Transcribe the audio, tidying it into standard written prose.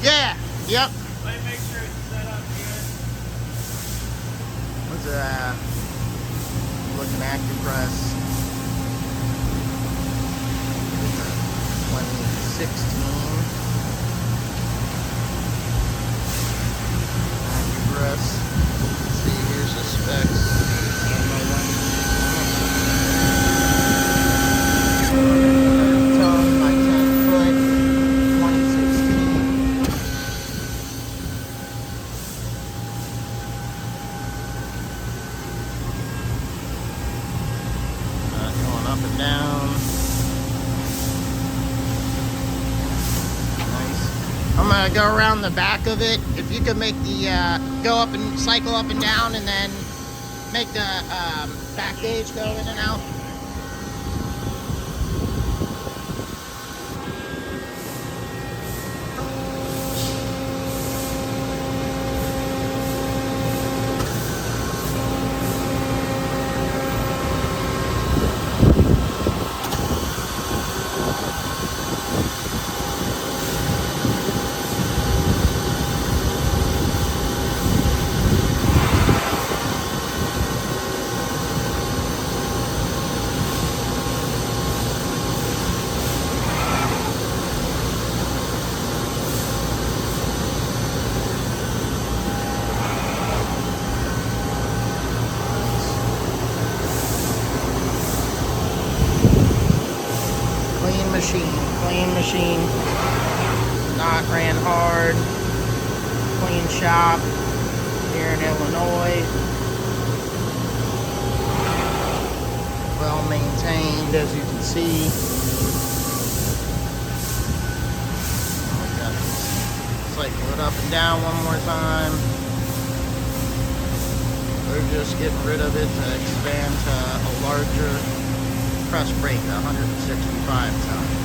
Yeah. Yep. Let me make sure it's set up good. What's that? Looking Accurpress. 2016. Accurpress. Let's see, here's the specs. Ton by 10 foot. 2016. Going up and down. Nice. I'm gonna go around the back of it. If you could make the go up and cycle up and down, and then make the back gauge go in and out. Clean machine, not ran hard, clean shop here in Illinois, well maintained as you can see. Cycle it up and down one more time. We're just getting rid of it to expand to a larger press brake, 165 ton.